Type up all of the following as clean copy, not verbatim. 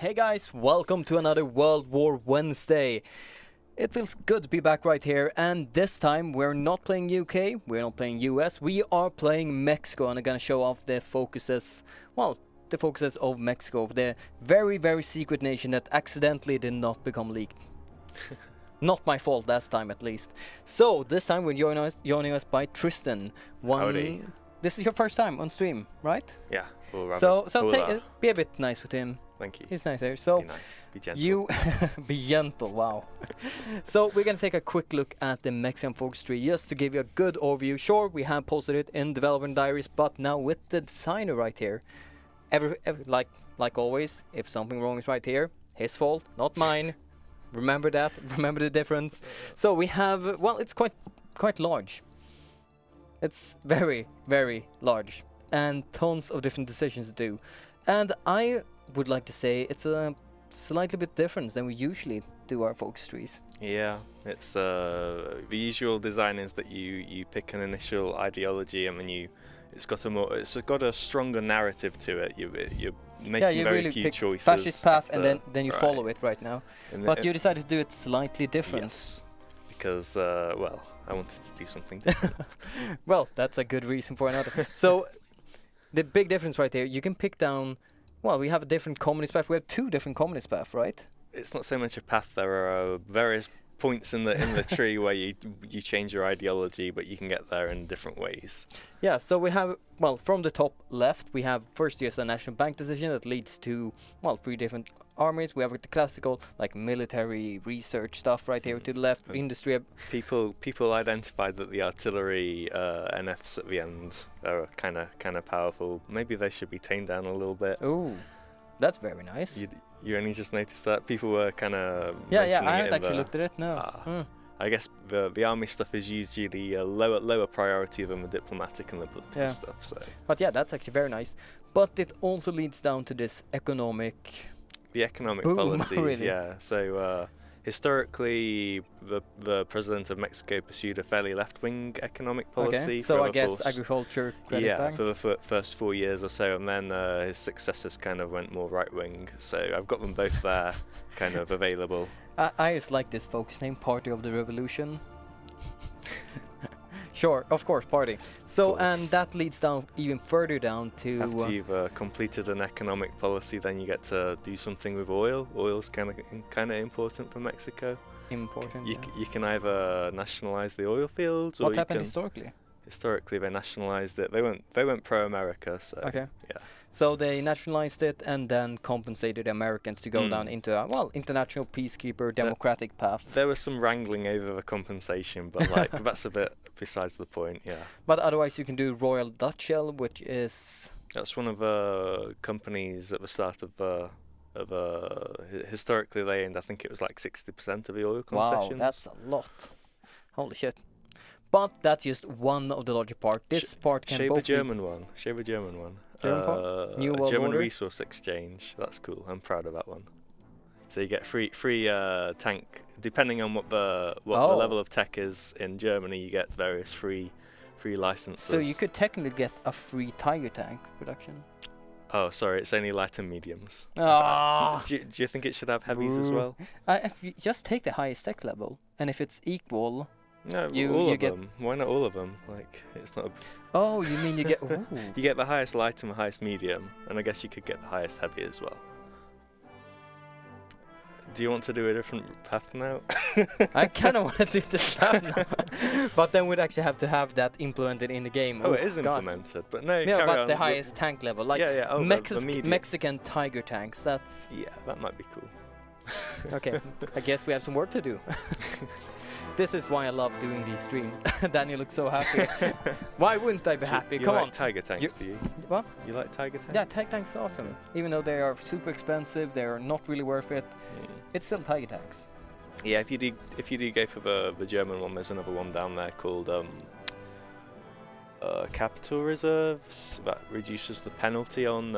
Hey guys, welcome to another World War Wednesday. It feels good to be back right here, and this time we're not playing UK, we're not playing US, we are playing Mexico, and I'm gonna show off the focuses, the focuses of Mexico, the very, very secret nation that accidentally did not become leaked. Not my fault last time, at least. So, this time we're joining us by Tristan. Howdy. This is your first time on stream, right? Yeah. So be a bit nice with him. Thank you. He's nice there. So be nice. Be gentle. you be gentle. Wow. So we're gonna take a quick look at the Mexican focus tree just to give you a good overview. Sure, we have posted it in development diaries, but now with the designer right here, like always, if something wrong is right here, his fault, not mine. Remember that. Remember the difference. So we have it's quite large. It's very, very large, and tons of different decisions to do. And I would like to say it's a slightly bit different than we usually do our focus trees. Yeah, it's the usual design is that you pick an initial ideology and then it's got a stronger narrative to it. You're making very really few pick choices. Fascist path, and then you right. follow it right now. But you decided to do it slightly different. Yes, because I wanted to do something different. Well, that's a good reason for another. So the big difference right there, you can pick down. Well, we have a different communist path. We have two different communist paths, right? It's not so much a path. There are various points in the tree where you change your ideology, but you can get there in different ways. Yeah. So we have, from the top left, we have first just a national bank decision that leads to, three different armies. We have the classical, like, military research stuff right here to the left. Industry. People identified that the artillery NFs at the end are kind of powerful. Maybe they should be tamed down a little bit. Ooh, that's very nice. You only just noticed that? People were kind of yeah, I haven't actually looked at it, no. I guess the army stuff is usually a lower priority than the diplomatic and the political stuff. So. But yeah, that's actually very nice. But it also leads down to this economic... The economic boom, policies, really. yeah. So historically, the president of Mexico pursued a fairly left-wing economic policy. Okay. So I guess agriculture, credit bank. For the first 4 years or so, and then his successors kind of went more right-wing. So I've got them both there, kind of available. I just like this focus name, Party of the Revolution. Sure, of course, party. So, and that leads down even further down to... After you've completed an economic policy, then you get to do something with oil. Oil's kind of important for Mexico. Important, You can either nationalize the oil fields, or what happened historically? Historically, they nationalized it. They went pro-America, so... Okay. Yeah. So they nationalized it and then compensated the Americans to go down into a, international peacekeeper democratic path. There was some wrangling over the compensation, but like that's a bit besides the point, yeah. But otherwise you can do Royal Dutch Shell, which is... That's one of the companies at the start of historically they owned, I think it was like 60% of the oil concessions. Wow, that's a lot. Holy shit. But that's just one of the larger part. This part can Show both the German one. German part? New World German Order? Resource Exchange. That's cool. I'm proud of that one. So you get free tank, depending on what the level of tech is in Germany. You get various free licenses. So you could technically get a free Tiger tank production. Oh, sorry, it's only light and mediums. Ah. Do you think it should have heavies as well? You just take the highest tech level, and if it's equal. No, all of them. Why not all of them? Like, it's not. Oh, you mean you get? You get the highest light and the highest medium, and I guess you could get the highest heavy as well. Do you want to do a different path now? I kind of want to do this path now, but then we'd actually have to have that implemented in the game. Oh, it is implemented, but no. Yeah, but on. the highest tank level, like the Mexican Tiger tanks. That's that might be cool. Okay, I guess we have some work to do. This is why I love doing these streams. Daniel looks so happy. Why wouldn't I be happy? Come on. Tiger tanks, do you? What? You like Tiger tanks? Yeah, Tiger tanks are awesome. Even though they are super expensive, they are not really worth it. It's still Tiger tanks. Yeah, if you do go for the German one, there's another one down there called capital reserves that reduces the penalty on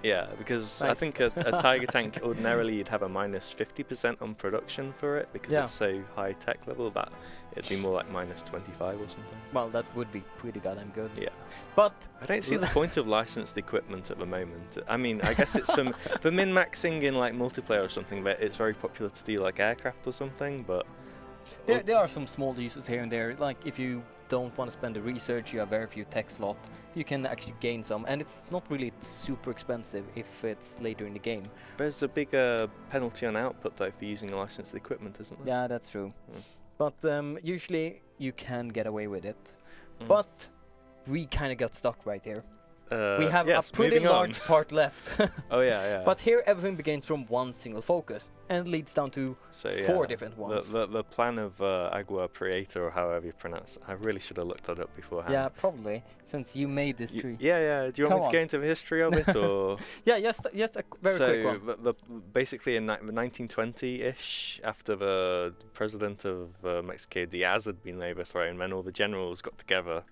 Yeah, because I Nice. think a Tiger tank ordinarily you'd have a minus 50% on production for it because Yeah. it's so high tech level that it'd be more like minus 25 or something. Well, that would be pretty goddamn good. Yeah. But I don't see the point of licensed equipment at the moment. I mean, I guess it's for min-maxing in like multiplayer or something, but it's very popular to do like aircraft or something, but there are some small uses here and there. Like if you don't want to spend the research, you have very few tech slot, you can actually gain some, and it's not really super expensive if it's later in the game. there's a bigger penalty on output though for using licensed equipment, isn't there? Yeah, that's true. Mm. But usually you can get away with it. Mm. But we kind of got stuck right here. We have yes, a pretty moving on. large part left. Oh yeah. But here everything begins from one single focus and leads down to So, 4 different ones. The plan of Agua Prieta, or however you pronounce it, I really should have looked that up beforehand. Yeah, probably, since you made this tree. Yeah. Do you want me to go into the history of it, or? Yeah, just a very quick one. Basically in 1920-ish, after the president of Mexico, Diaz, had been overthrown, then all the generals got together,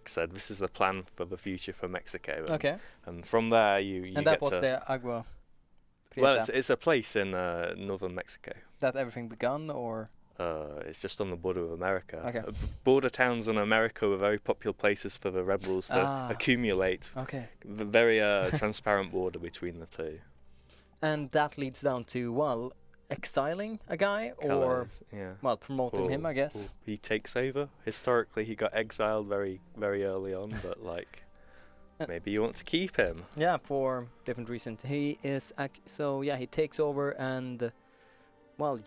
said, "This is the plan for the future for Mexico." Okay. And from there, you And get that was to. the Agua Prieta. Well, it's a place in northern Mexico. That everything begun, or It's just on the border of America. Okay. Border towns in America were very popular places for the rebels to accumulate. okay. The very transparent border between the two. And that leads down to exiling a guy, or Colours, yeah. promoting him, I guess. Or he takes over. Historically, he got exiled very, very early on, but like maybe you want to keep him. Yeah, for different reasons. He is he takes over, and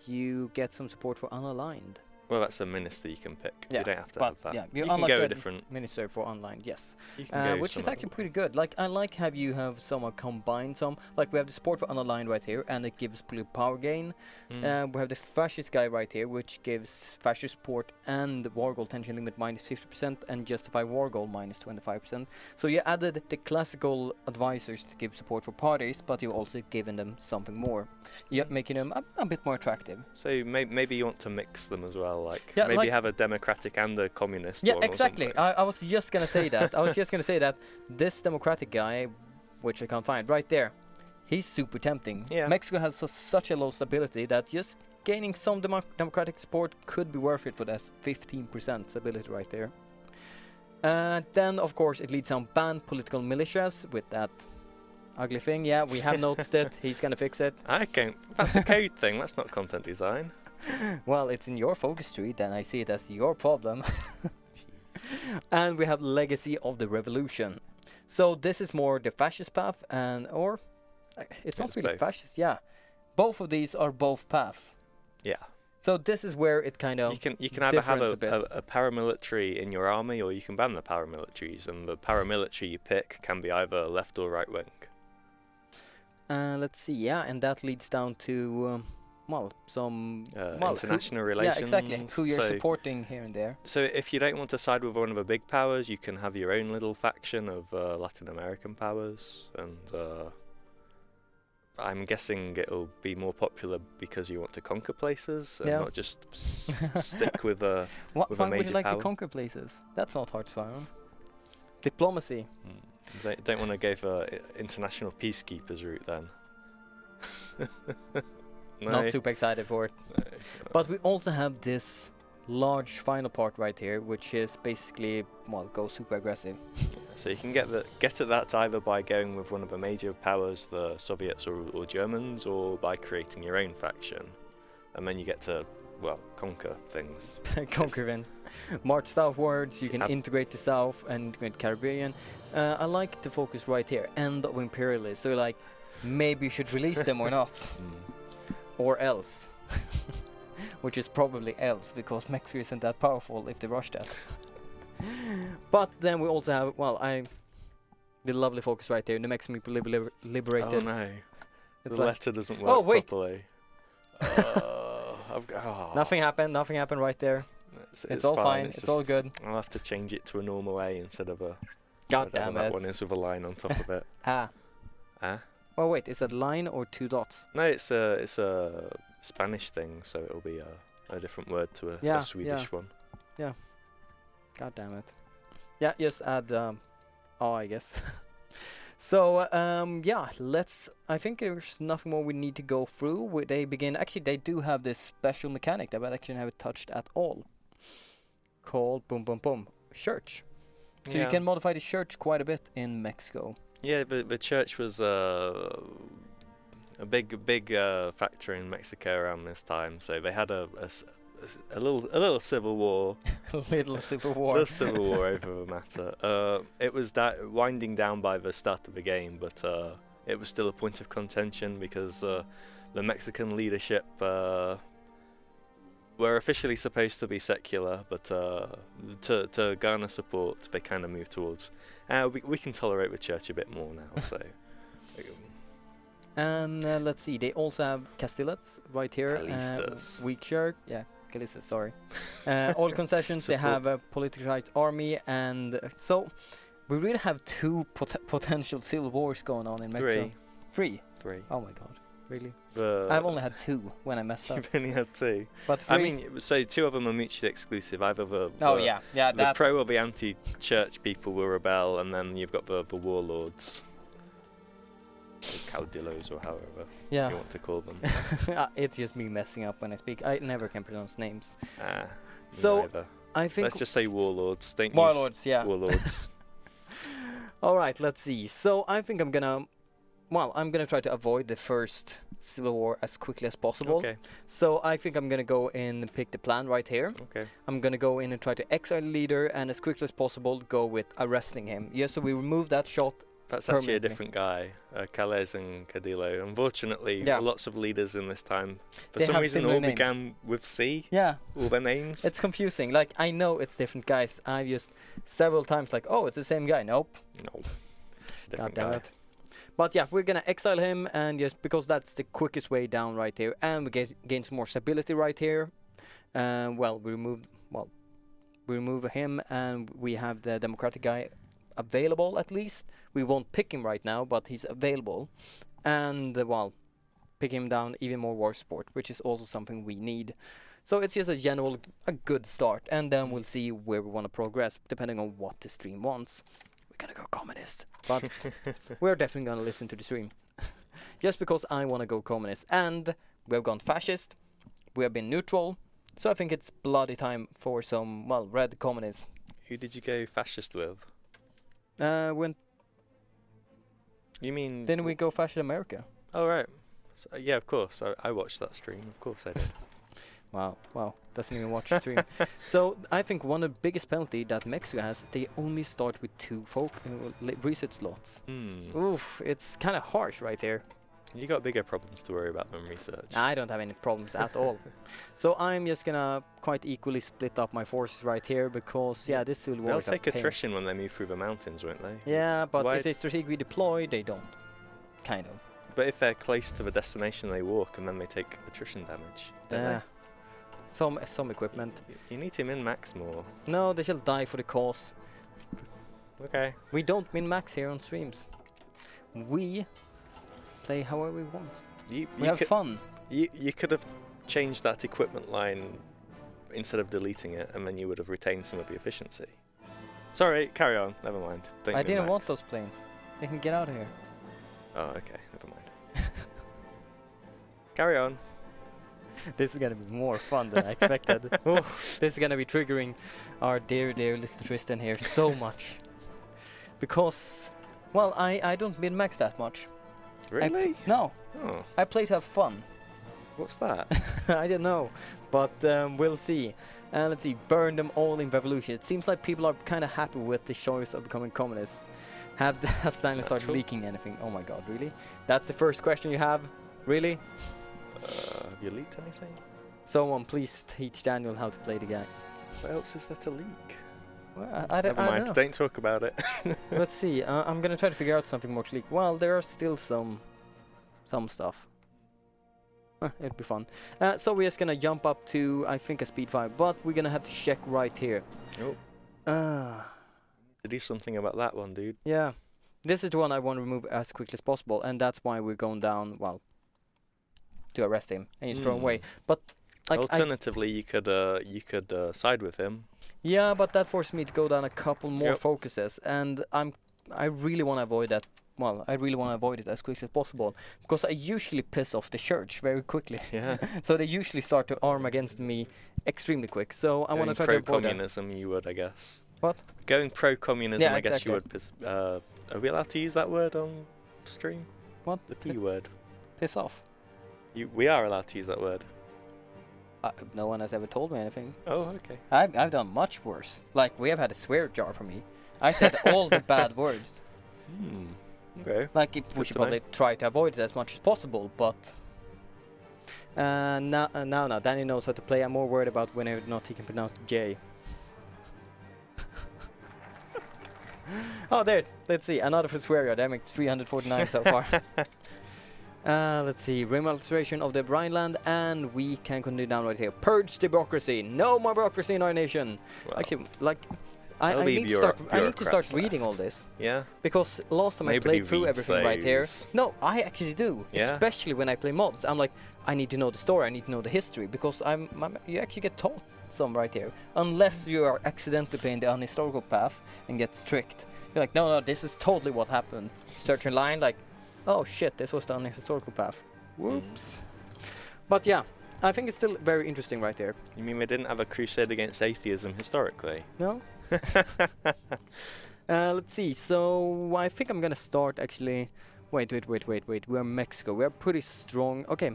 you get some support for unaligned. Well, that's a minister you can pick. Yeah, You don't have to but have that. yeah, you can go a different. minister for online, yes. You can go Which is some actually other- pretty good. Like I like how you have somewhat combined some. Like we have the support for unaligned right here, and it gives political power gain. We have the fascist guy right here, which gives fascist support and war goal tension limit minus 50% and justify war goal minus 25%. So you added the classical advisors to give support for parties, but you also given them something more. You're making them a bit more attractive. So maybe you want to mix them as well, like Yeah, maybe like- have a democratic and a communist. Yeah, one or exactly. something. I was just gonna say that. This democratic guy, which I can't find, right there, he's super tempting. Yeah. Mexico has such a low stability that just gaining some democratic support could be worth it for that 15% stability right there. Then, of course, it leads on ban political militias with that ugly thing. Yeah, we have noticed it. He's gonna fix it. I can't. That's a code thing. That's not content design. Well, it's in your focus tree, then I see it as your problem. And we have legacy of the revolution. So this is more the fascist path, it's not It's really both. fascist. Yeah, both of these are both paths. Yeah. So this is where it kind of You can either have difference a bit. a paramilitary in your army, or you can ban the paramilitaries, and the paramilitary you pick can be either left or right wing. let's see. Yeah, and that leads down to some International relations. Yeah, exactly. Who you're so, supporting here and there. So if you don't want to side with one of the big powers, you can have your own little faction of Latin American powers, and I'm guessing it'll be more popular because you want to conquer places and not just stick with a Why with a would major you like power. to conquer places? That's not hard to find. Diplomacy. They don't want to go for international peacekeepers route then. No. Not super excited for it. No. But we also have this large final part right here, which is basically, go super aggressive. So you can get at that either by going with one of the major powers, the Soviets or Germans, or by creating your own faction, and then you get to conquer things. Conquering. March southwards, you can Ab- integrate the south and integrate the Caribbean. I like the focus right here, end of imperialism. So maybe you should release them or not. Or else. Which is probably else, because Mexico isn't that powerful if they rush that. But then we also have, the lovely focus right there, the Mexican people liberated. Oh no, It's the letter doesn't work Oh, wait. properly. Nothing happened right there. It's all fine, it's all good. I'll have to change it to a normal A instead of a. God whatever damn that it. one is with a line on top of it. Ah. Ah? Well, wait, is that line or 2 dots? No, it's a Spanish thing, so it'll be a different word to a Swedish one. God damn it. Yeah, just add I guess. So yeah, I think there's nothing more we need to go through. They begin. Actually, they do have this special mechanic that I actually haven't touched at all, called boom boom boom church. So you can modify the church quite a bit in Mexico. Yeah, but the church was a big factor in Mexico around this time. So they had a little civil war. Little civil war. Little civil war over the matter. It was winding down by the start of the game, but it was still a point of contention because the Mexican leadership were officially supposed to be secular, but to garner support, they kind of moved towards. We can tolerate the church a bit more now, so. And let's see, they also have Castillas right here. Callistas. Weak shirt, yeah, Callistas, sorry. All concessions, they have a politicized army, and so we really have two potential civil wars going on in Mexico. Three? Oh my god, really? I've only had two when I messed up. You've only had two. But three? I mean, so two of them are mutually exclusive. Either the the pro or the anti-church people will rebel, and then you've got the warlords. Caudillos or however you want to call them. It's just me messing up when I speak. I never can pronounce names. So neither. I think let's just say warlords. Warlords, yeah. Warlords. All right, let's see. So I think I'm gonna try to avoid the first civil war as quickly as possible. Okay. So I think I'm gonna go in and pick the plan right here. Okay. I'm gonna go in and try to exile the leader, and as quickly as possible go with arresting him. Yeah, so we remove that shot. That's actually a different guy, Calais and Cadillo. Unfortunately, lots of leaders in this time, for some reason, all began with C. Yeah. All their names. It's confusing. Like, I know it's different guys. I've used several times, like, oh, it's the same guy. Nope. No. It's a different guy. But yeah, we're gonna exile him, and just because that's the quickest way down right here, and we gain some more stability right here. We remove him, and we have the democratic guy available at least. We won't pick him right now, but he's available, and pick him down even more war support, which is also something we need. So it's just a good start, and then we'll see where we want to progress depending on what the stream wants. We're gonna go communist, but we're definitely gonna listen to the stream, just because I want to go communist, and we have gone fascist. We have been neutral, so I think it's bloody time for some red communism. Who did you go fascist with? When you mean? Didn't we go fascist America? Oh right, so, yeah, of course. I watched that stream. Of course I did. Wow, doesn't even watch the stream. So I think one of the biggest penalty that Mexico has, they only start with 2 research slots. Oof, it's kind of harsh right there. You got bigger problems to worry about than research. I don't have any problems at all. So I'm just gonna quite equally split up my forces right here, because this civil war. They'll take attrition when they move through the mountains, won't they? Yeah, but if they strategically deploy, they don't. Kind of. But if they're close to the destination, they walk, and then they take attrition damage. Don't they? Some equipment. You need to min-max more. No, they shall die for the cause. Okay. We don't min-max here on streams. We play however we want. We have fun. You could have changed that equipment line instead of deleting it, and then you would have retained some of the efficiency. Sorry, carry on. Never mind. I didn't want those planes. They can get out of here. Oh, okay. Never mind. Carry on. This is gonna be more fun than I expected. This is gonna be triggering our dear little Tristan here so much. Because, I don't min-max that much. Really? No. Oh. I play to have fun. What's that? I don't know, but we'll see. Let's see, burn them all in revolution. It seems like people are kind of happy with the choice of becoming communists. Has Stalin started leaking anything? Oh my god, really? That's the first question you have? Really? Have you leaked anything? Someone please teach Daniel how to play the game. What else is there to leak? Well, Never mind, don't talk about it. Let's see, I'm gonna try to figure out something more to leak. Well, there are still some stuff. It'll be fun. So we're just gonna jump up to, I think, a speed 5, but we're gonna have to check right here. Oh. To do something about that one, dude. Yeah. This is the one I want to remove as quickly as possible, and that's why we're going down, to arrest him and just throw him away. But alternatively, you could side with him. Yeah, but that forced me to go down a couple more focuses, and I really want to avoid that well, I really want to avoid it as quick as possible because I usually piss off the church very quickly. Yeah. So they usually start to arm against me extremely quick. So I want to try to avoid that. Pro-communism, you would, I guess. What? Going pro-communism, Yeah, I guess exactly. you would piss. Are we allowed to use that word on stream? What? The P word. Piss off. We are allowed to use that word. No one has ever told me anything. Oh, okay. I've done much worse. Like, we have had a swear jar for me. I said all the bad words. Okay. Like, we Good should to know. probably try to avoid it as much as possible, but... now, Danny knows how to play. I'm more worried about whether or not he can pronounce J. Oh, there's... Let's see, another for swear jar. That makes 349 so far. Let's see, remonstration of the Rhineland, and we can continue down right here. Purge the bureaucracy. No more bureaucracy in our nation. Well, Actually, like, I there'll be need to start. I need to start bureaucrats reading left. all this yeah. because last time I Nobody played through reads everything right here. those. No, I actually do. Yeah? Especially when I play mods. I'm like, I need to know the story. I need to know the history because you actually get taught some right here. Unless you are accidentally playing the unhistorical path and get strict. You're like, no, this is totally what happened. Search online, like, oh shit, this was the unhistorical path. Whoops. But yeah, I think it's still very interesting right there. You mean we didn't have a crusade against atheism historically? No? Let's see. So I think I'm gonna start actually. Wait. We're Mexico. We're pretty strong. Okay.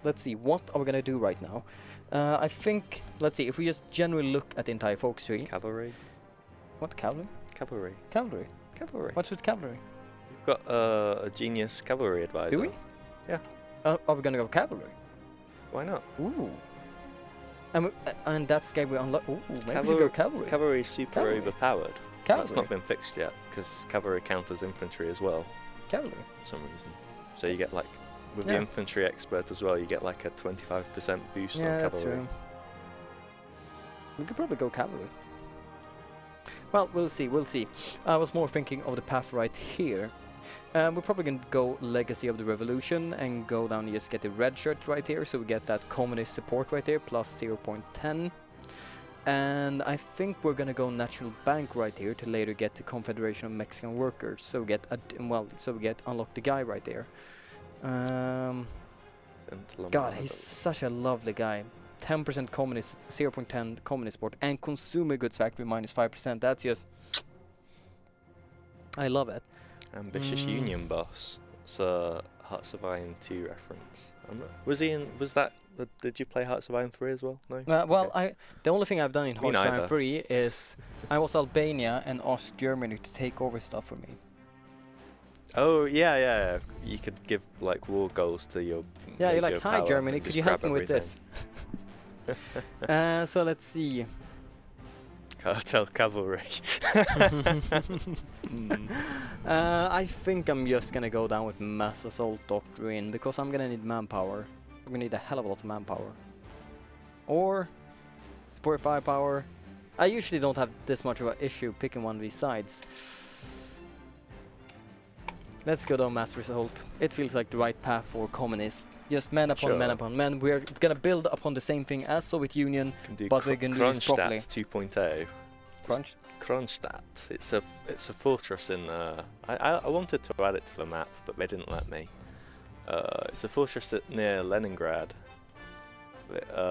Let's see. What are we gonna do right now? I think. Let's see. If we just generally look at the entire focus tree. Cavalry? What cavalry? Cavalry. Cavalry. Cavalry. What's with cavalry? We've got a genius cavalry advisor. Do we? Yeah. Are we gonna go cavalry? Why not? Ooh. And that's game we unlock. Ooh, maybe we should go cavalry. Cavalry is super Cavalry. overpowered. Cavalry. That's not been fixed yet, because cavalry counters infantry as well, Cavalry. for some reason. So you get like, with the Yeah. infantry expert as well, you get like a 25% boost Yeah, on that's cavalry. true. We could probably go cavalry. Well, we'll see. I was more thinking of the path right here. We're probably going to go Legacy of the Revolution and go down and just get the red shirt right here. So we get that communist support right there, plus 0.10. And I think we're going to go National Bank right here to later get the Confederation of Mexican Workers. So we get, unlock the guy right there. God, he's such a lovely guy. 10% communist, 0.10 communist support, and consumer goods factory minus 5%. That's just... I love it. Ambitious union boss. It's a Hearts of Iron 2 reference. Did you play Hearts of Iron 3 as well? No? Well, Okay. the only thing I've done in Me Hearts of Iron neither. 3 is I was Albania and asked Germany to take over stuff for me. Oh, yeah. You could give like war goals to your Yeah, you're major like, hi power Germany, and could just you help grab me with this? So let's see. Cartel cavalry. I think I'm just gonna go down with mass assault doctrine because I'm gonna need manpower. I'm gonna need a hell of a lot of manpower. Or support firepower. I usually don't have this much of an issue picking one of these sides. Let's go down mass assault. It feels like the right path for communism. Just man upon man Sure. upon man. We're gonna build upon the same thing as Soviet Union. Can do But we're gonna do this properly. Kronstadt 2.0. Crunch. Kronstadt. It's a fortress in. I wanted to add it to the map, but they didn't let me. It's a fortress near Leningrad.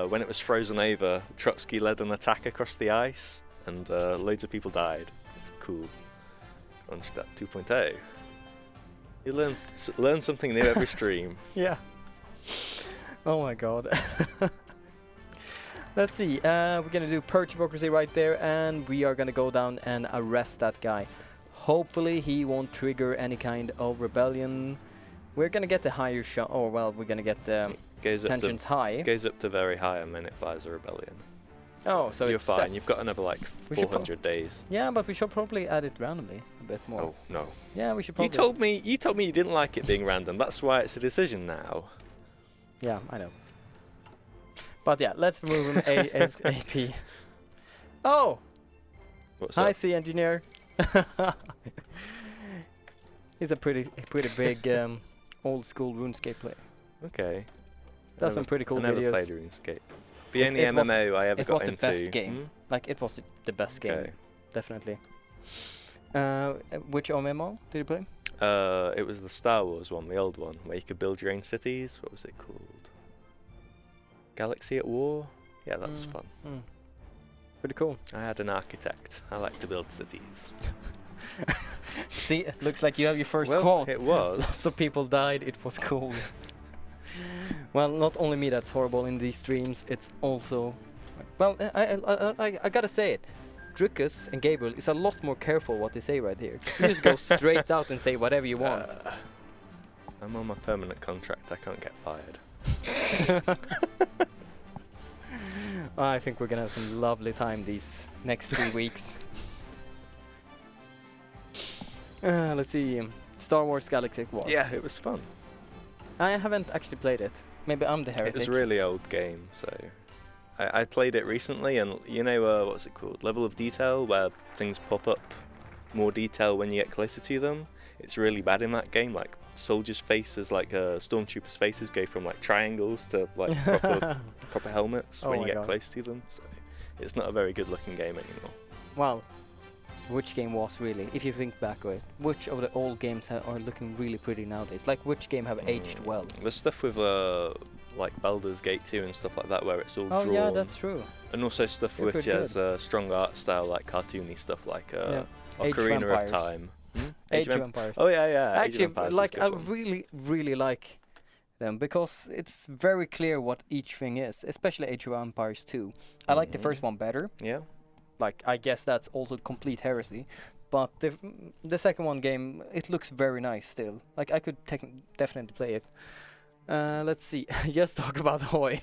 When it was frozen over, Trotsky led an attack across the ice, and loads of people died. It's cool. Kronstadt 2.0. You learn something new every stream. Yeah. Oh my god. Let's see. We're gonna do purge democracy right there, and we are gonna go down and arrest that guy. Hopefully he won't trigger any kind of rebellion. We're gonna get the higher shot. Oh well, we're gonna get the tensions high. Goes up to very high, and then it fires a rebellion. Oh, so you're it's fine. set. You've got another like We should 400 days. Yeah, but we should probably add it randomly a bit more. Oh no! Yeah, we should probably. You told me you didn't like it being random. That's why it's a decision now. Yeah, I know. But yeah, let's remove him ASAP. Oh! What's Hi, up? sea engineer. He's a pretty big old school RuneScape player. Okay. Does some pretty cool I never videos. played RuneScape. The only it was- MMO I ever It got was the into. best game. Like it was the best game, Okay. definitely. Which MMO did you play? It was the Star Wars one, the old one, where you could build your own cities. What was it called? Galaxy at War? Yeah, that was fun. Pretty cool. I had an architect. I like to build cities. See, it looks like you have your first Well, call. it was. So people died, it was cool. Well, not only me that's horrible in these streams, it's also... Well, I gotta say it. Drickus and Gabriel is a lot more careful what they say right here. You just go straight out and say whatever you want. I'm on my permanent contract. I can't get fired. I think we're gonna have some lovely time these next 3 weeks. Let's see. Star Wars Galaxy War. Yeah, it was fun. I haven't actually played it. Maybe I'm the heretic. It's a really old game, so... I played it recently, and you know, what's it called? Level of detail, where things pop up more detail when you get closer to them. It's really bad in that game. Like, soldiers' faces, like stormtroopers' faces go from like triangles to like proper helmets when you get close to them. So it's not a very good looking game anymore. Well, which game was really, if you think back of it, which of the old games are looking really pretty nowadays? Like, which game have aged well? The stuff with like Baldur's Gate 2 and stuff like that, where it's all drawn. Oh yeah, that's true. And also stuff They're which has strong art style, like cartoony stuff, like Ocarina of Time. Age of Empires. Oh yeah. Age of Actually, Empires like, I one. really like them because it's very clear what each thing is, especially Age of Empires 2. I like the first one better. Yeah. Like, I guess that's also complete heresy, but the second one game, it looks very nice still. Like, I could definitely play it. Let's see. Just talk about Hoy.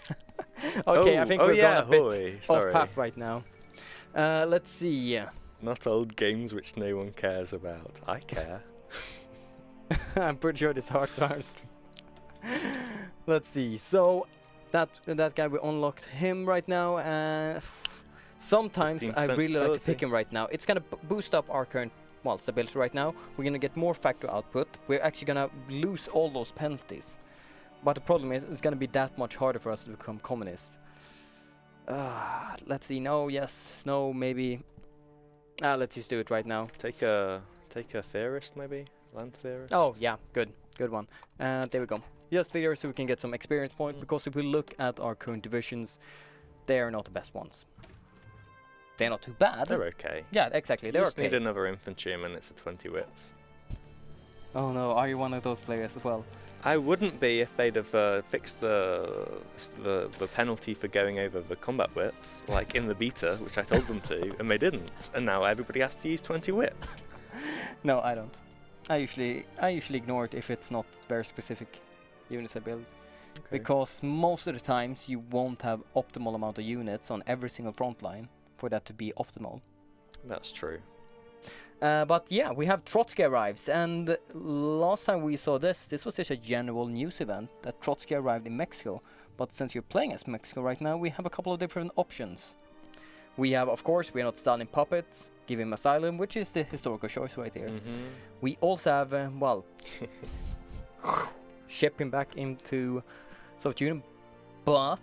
Okay, I think we're going a bit off path right now. Let's see. Not old games which no one cares about. I care. I'm pretty sure this hard stars. Let's see. So that guy, we unlocked him right now. Sometimes I really like to pick him right now. It's gonna boost up our current stability right now. We're gonna get more factory output. We're actually gonna lose all those penalties. But the problem is, it's gonna be that much harder for us to become communist. Let's see. No, yes, no, maybe. Let's just do it right now. Take a theorist, maybe land theorist. Oh yeah, good one. There we go. Just theorist, so we can get some experience point. Because if we look at our current divisions, they are not the best ones. They're not too bad. They're okay. Yeah, exactly. They're okay. You just need another infantryman. It's a 20 width. Oh no, are you one of those players as well? I wouldn't be if they'd have fixed the penalty for going over the combat width, like in the beta, which I told them to, and they didn't. And now everybody has to use 20 width. No, I don't. I usually ignore it if it's not very specific units I build. Okay. Because most of the times you won't have optimal amount of units on every single front line for that to be optimal. That's true. But yeah, we have Trotsky arrives, and last time we saw this was just a general news event that Trotsky arrived in Mexico. But since you're playing as Mexico right now, we have a couple of different options. We have, of course, we're not Stalin puppets, give him asylum, which is the historical choice right here. We also have, ship him back into Soviet Union, but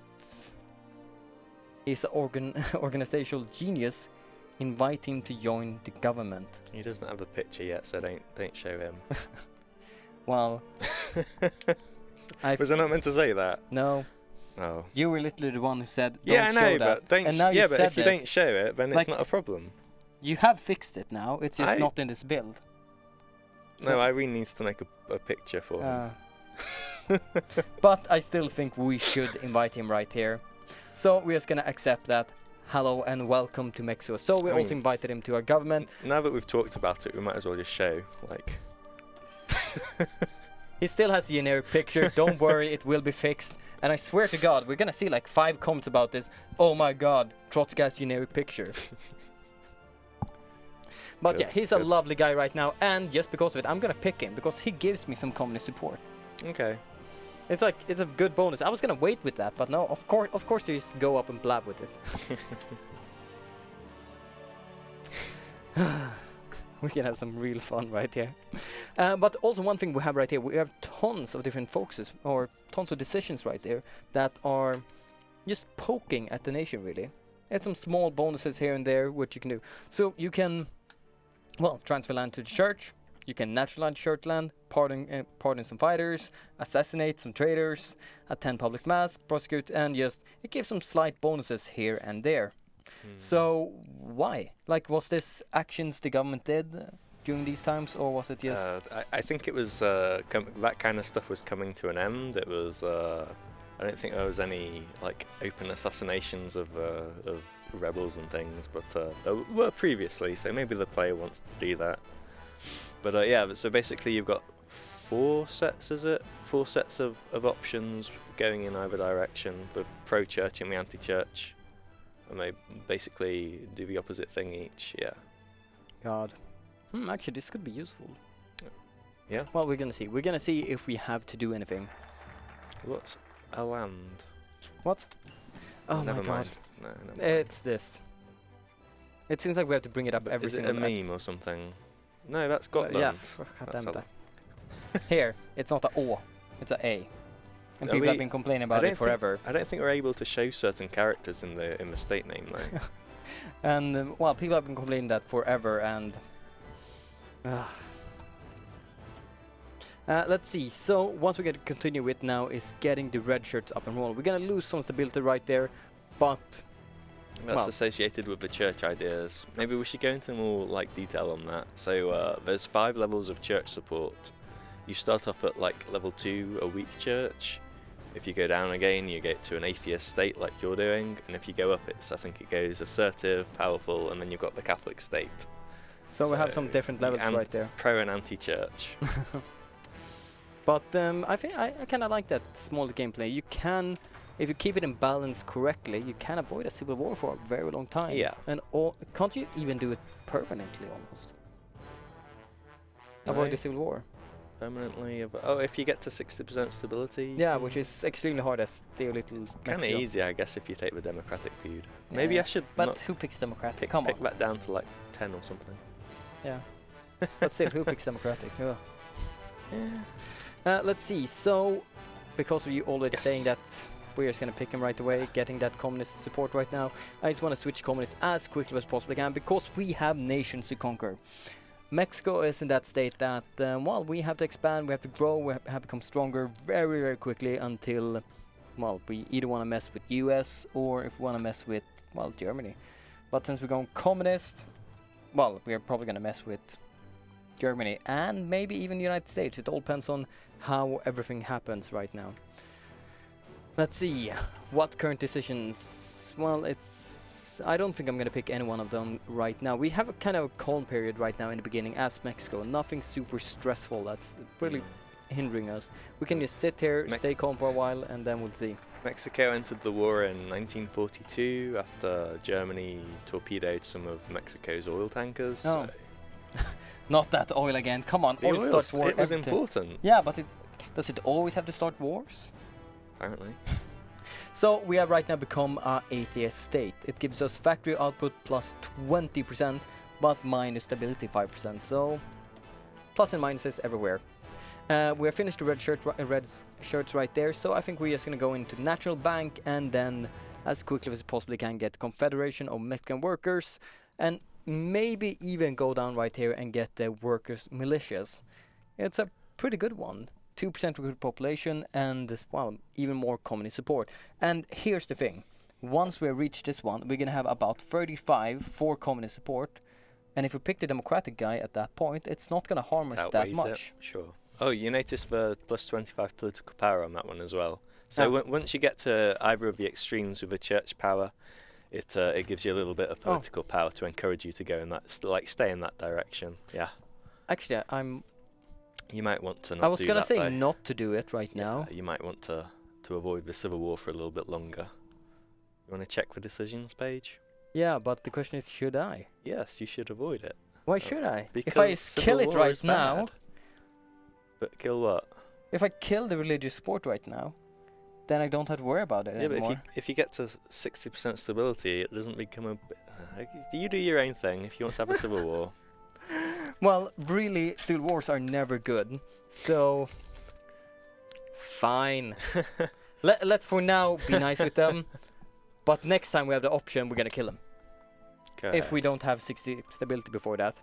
he's an organizational genius. Invite him to join the government. He doesn't have a picture yet, so don't show him. Well, was I not meant to say that? No. Oh. You were literally the one who said, "Don't show show that." But don't. And now yeah, but if you it. don't show it, then like, it's not a problem. You have fixed it now. It's just not in this build. No, Irene needs to make a picture for him. But I still think we should invite him right here. So we're just gonna accept that. Hello and welcome to Mexico. So we also invited him to our government. Now that we've talked about it, we might as well just show, like... He still has a generic picture. Don't worry, it will be fixed. And I swear to God, we're gonna see like 5 comments about this. Oh my God, Trotsky has generic picture. But yeah, he's a lovely guy right now. And just because of it, I'm gonna pick him because he gives me some communist support. Okay. It's like, it's a good bonus. I was gonna wait with that, but no, of course you just go up and blab with it. We can have some real fun right here. But also one thing we have right here, we have tons of different focuses, or tons of decisions right there, that are just poking at the nation really. And some small bonuses here and there, which you can do. So you can, well, transfer land to the church. You can nationalize Shirtland, pardon some fighters, assassinate some traitors, attend public mass, prosecute, and just it gives some slight bonuses here and there. So why? Like, was this actions the government did during these times, or was it just? I think it was that kind of stuff was coming to an end. It was. I don't think there was any like open assassinations of rebels and things, but there were previously. So maybe the player wants to do that. But yeah, so basically you've got 4 sets, is it? 4 sets of options going in either direction, the pro-church and the anti-church. And they basically do the opposite thing each, yeah. God. Actually, this could be useful. Yeah? Well, we're gonna see. We're gonna see if we have to do anything. What's a land? What? Oh Never my mind. god. No, never mind. It's this. It seems like we have to bring it up every Is it single a time. meme or something? No, that's Scotland. Yeah. God That's damn a- it. Here, it's not a O, it's a A. And Are people have we- been complaining I about don't it forever. I don't think we're able to show certain characters in the state name though. And well, people have been complaining that forever. And let's see. So what we're going to continue with now is getting the red shirts up and rolling. We're going to lose some stability right there, but That's well, associated with the church ideas. Maybe we should go into more like detail on that. So there's 5 levels of church support. You start off at like level 2, a weak church. If you go down again, you get to an atheist state like you're doing, and if you go up, I think it goes assertive, powerful, and then you've got the Catholic state. so we have some different levels right there. Pro and anti-church. But I think I kind of like that small gameplay. You can, if you keep it in balance correctly, you can avoid a civil war for a very long time. Yeah. And can't you even do it permanently almost? Avoid the civil war. Permanently. Oh, if you get to 60% stability. Yeah, which is extremely hard as the little. Kind of easy, I guess, if you take the democratic dude. Maybe I should. But not who picks democratic? pick, Come pick on. that down to like 10 or something. Yeah. But still, who picks democratic? Yeah. Yeah. Let's see. So, because of you already Yes. saying that we're just gonna pick him right away, getting that communist support right now, I just want to switch communists as quickly as possible again because we have nations to conquer. Mexico is in that state that, well, we have to expand, we have to grow, we have to become stronger very, very quickly until, well, we either want to mess with US or if we want to mess with, well, Germany. But since we're going communist, well, we're probably going to mess with Germany and maybe even the United States. It all depends on how everything happens right now. Let's see. What current decisions? Well, I don't think I'm going to pick any one of them right now. We have a kind of a calm period right now in the beginning as Mexico. Nothing super stressful that's really hindering us. We can just sit here, stay calm for a while, and then we'll see. Mexico entered the war in 1942 after Germany torpedoed some of Mexico's oil tankers. Oh. Not that oil again. Come on, The oil starts war. it was every time. important, Yeah, but does it always have to start wars? apparently. So we have right now become a atheist state. It gives us factory output plus 20%, but minus stability 5%. So plus and minuses everywhere. We have finished the red shirts right there. So I think we're just gonna go into National Bank and then, as quickly as possibly can, get Confederation of Mexican Workers, and maybe even go down right here and get the workers militias. It's a pretty good one. 2% recruit population and, well, even more communist support. And here's the thing. Once we reach this one, we're going to have about 35 for communist support. And if we pick the democratic guy at that point, it's not going to harm us that Outweighs much. it, sure. Oh, you notice the plus 25 political power on that one as well. So once you get to either of the extremes with the church power, it gives you a little bit of political power to encourage you to go in that, stay in that direction. Yeah. Actually, You might want to not do that. I was going to say though. not to do it right now. You might want to avoid the civil war for a little bit longer. You want to check the decisions page? Yeah, but the question is, should I? Yes, you should avoid it. Why should I? Because If I civil kill it war right is now, bad. But kill what? if I kill the religious support right now, then I don't have to worry about it Yeah, anymore. but if you get to 60% stability, it doesn't become a. You do your own thing if you want to have a civil war. Well, really, civil wars are never good. So, fine. Let's for now be nice with them. But next time we have the option, we're gonna kill them. Okay. If we don't have 60 stability before that.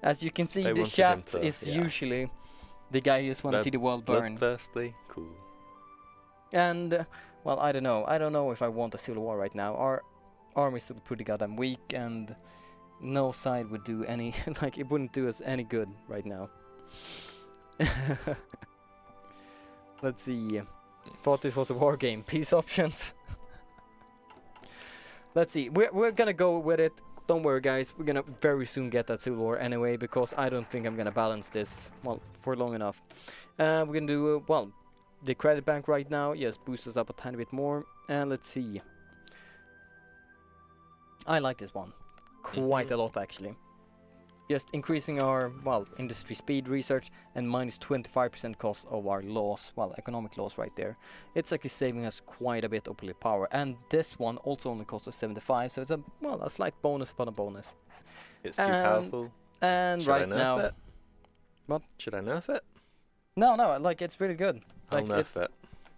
As you can see, They the wanted him chat to- is yeah. usually the guy who just want to see the world burn. Bloodthirsty? Cool. And well, I don't know. I don't know if I want a civil war right now. Our army is still pretty goddamn weak, and no side would do any like it wouldn't do us any good right now. Let's see. Thought this was a war game. Peace options. Let's see. We're gonna go with it. Don't worry, guys. We're gonna very soon get that civil war anyway, because I don't think I'm gonna balance this well for long enough. We're gonna do well the credit bank right now. Yes, boost us up a tiny bit more. And let's see. I like this one quite a lot actually. Just increasing our industry speed research and minus 25% cost of our loss, economic loss right there. It's actually saving us quite a bit of power, and this one also only costs us 75, so it's a slight bonus upon a bonus. It's too powerful. And Should I right nerf now, it? What? Should I nerf it? No, like it's really good. I'll Like nerf it.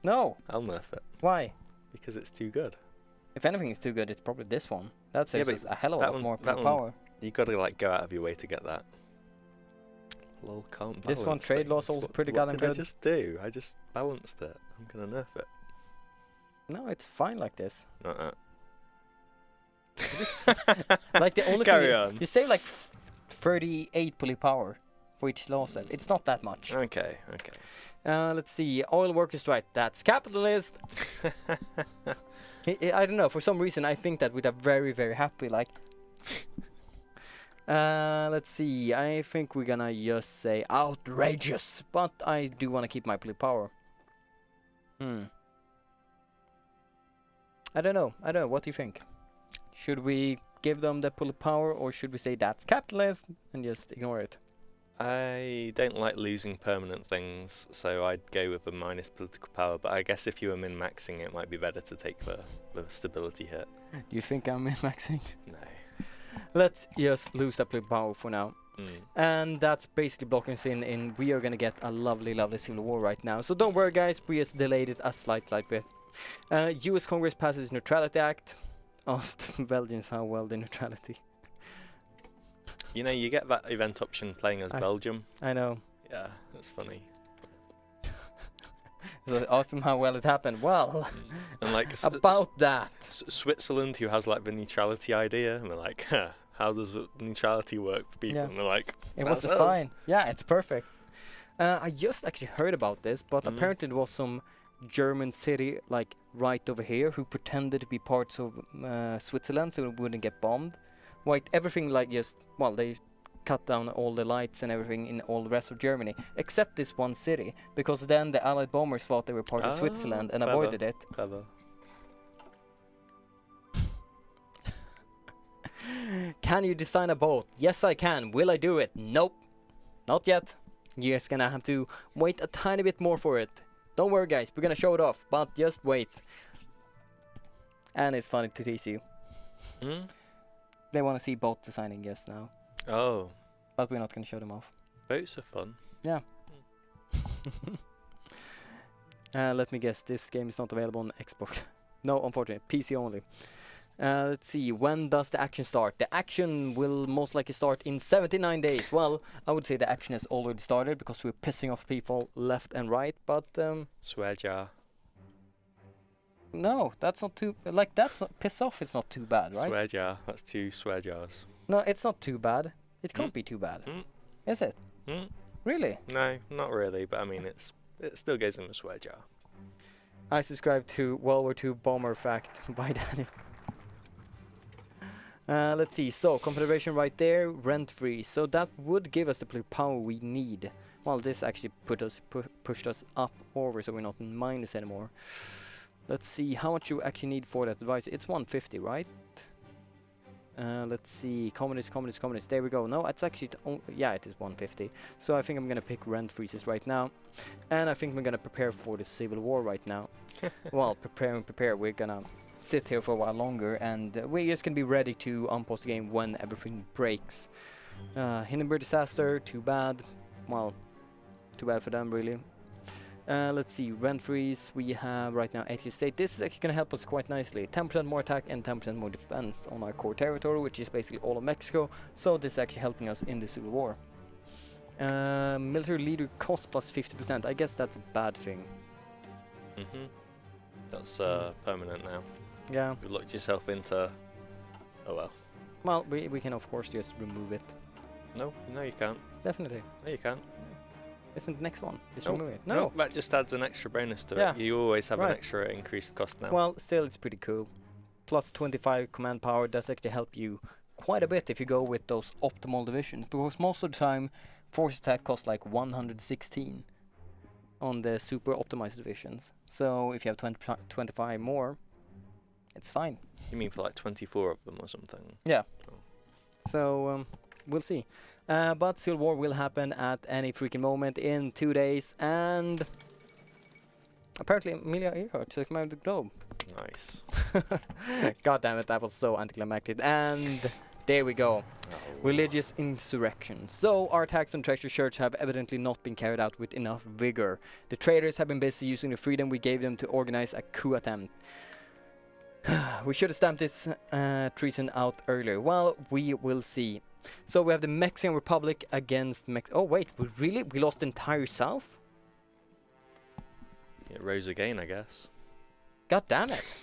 No, I'll nerf it. why? Because it's too good. If anything is too good, it's probably this one. That saves but us a hell of a that lot one- more that one- power. You gotta like go out of your way to get that. Lol, can't This one, balance trade loss things. also What- pretty what goddamn did I good. just do? I just balanced it. I'm gonna nerf it. No, it's fine like this. Uh-uh. Like the only Carry thing on. you say like 38 power for each law set. It's not that much. Okay. Let's see. Oil workers strike. That's capitalist. I don't know. For some reason, I think that with a very, very happy like. Let's see. I think we're gonna just say outrageous, but I do want to keep my power. I don't know. What do you think? Should we give them the power, or should we say that's capitalist and just ignore it? I don't like losing permanent things, so I'd go with a minus political power, but I guess if you were min-maxing it might be better to take the stability hit. Do you think I'm min-maxing? No. Let's just lose that power for now. Mm. And that's basically blocking us in. We are gonna get a lovely, lovely civil war right now. So don't worry, guys. We just delayed it a slight bit. U.S. Congress passes Neutrality Act. Asked Belgians how well the neutrality. You know, you get that event option playing as Belgium. I know. Yeah, that's funny. So asked them how well it happened. Well, And like about that. Switzerland, who has like the neutrality idea, and we're like, huh, how does neutrality work for people? Yeah. And we're like, It that's was us. fine. Yeah, it's perfect. I just actually heard about this, but apparently there was some German city like right over here who pretended to be parts of Switzerland so it wouldn't get bombed. Everything like they cut down all the lights and everything in all the rest of Germany except this one city, because then the Allied bombers thought they were part of Switzerland and clever. avoided it. Clever. Can you design a boat? Yes, I can. Will I do it? Nope. Not yet. You're just gonna have to wait a tiny bit more for it. Don't worry, guys. We're gonna show it off, but just wait. And it's funny to tease you. They want to see boat designing, yes, now. Oh, But we're not gonna show them off. boats are fun. Yeah. Let me guess. This game is not available on Xbox. No, unfortunately. PC only. Let's see, when does the action start? The action will most likely start in 79 days. Well, I would say the action has already started because we're pissing off people left and right, but Swear jar. no, that's not too, piss off is not too bad, right? Swear jar. That's 2 swear jars. No, it's not too bad. It can't be too bad. Is it? Really? No, not really, but I mean, it still goes in the swear jar. I subscribe to World War II Bomber Fact by Daniel. Let's see, so Confederation right there, rent-free, so that would give us the power we need. Well, this actually pushed us up over, so we're not in minus anymore. Let's see, how much you actually need for that device. It's 150, right? Let's see, communist, there we go. No, it's actually, yeah, it is 150. So I think I'm gonna pick rent freezes right now. And I think we're gonna prepare for the civil war right now. Well, prepare, we're gonna sit here for a while longer, and we're just gonna be ready to unpause the game when everything breaks. Hindenburg disaster, too bad. Well, too bad for them, really. Let's see, rent freeze, we have right now 80 state. This is actually going to help us quite nicely. 10% more attack and 10% more defense on our core territory, which is basically all of Mexico. So this is actually helping us in the Civil War. Military leader cost plus 50%. I guess that's a bad thing. That's permanent now. Yeah. You locked yourself into... Oh well. Well, we can of course just remove it. No, you can't. Definitely. No, you can't. Isn't the next one? Just Nope. remove it. No, that just adds an extra bonus to Yeah. it. You always have Right. an extra increased cost now. Well, still it's pretty cool. Plus 25 command power does actually help you quite a bit if you go with those optimal divisions. Because most of the time, force attack costs like 116 on the super optimized divisions. So if you have 25 more, it's fine. You mean for like 24 of them or something? Yeah. Oh. So we'll see. But Civil War will happen at any freaking moment in 2 days, and apparently Amelia Earhart took command of the globe. Nice. God damn it, that was so anticlimactic. And there we go. Oh. Religious insurrection. So our attacks on treasure church have evidently not been carried out with enough vigor. The traitors have been busy using the freedom we gave them to organize a coup attempt. We should have stamped this treason out earlier. Well, we will see. So we have the Mexican Republic against Oh wait, we lost the entire South? It rose again, I guess. God damn it.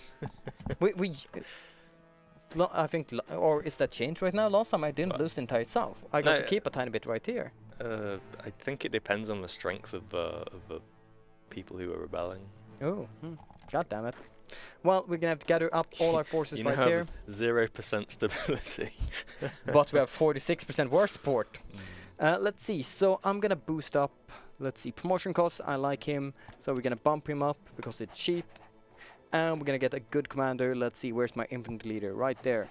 I think, or is that changed right now? Last time I didn't lose the entire South. I got to keep a tiny bit right here. I think it depends on the strength of the people who are rebelling. Oh, God damn it. Well, we're gonna have to gather up all our forces you right now here. have 0% stability. But we have 46% war support. Let's see, so I'm gonna boost up, let's see, promotion costs, I like him. So we're gonna bump him up because it's cheap. And we're gonna get a good commander. Let's see, where's my infantry leader? Right there.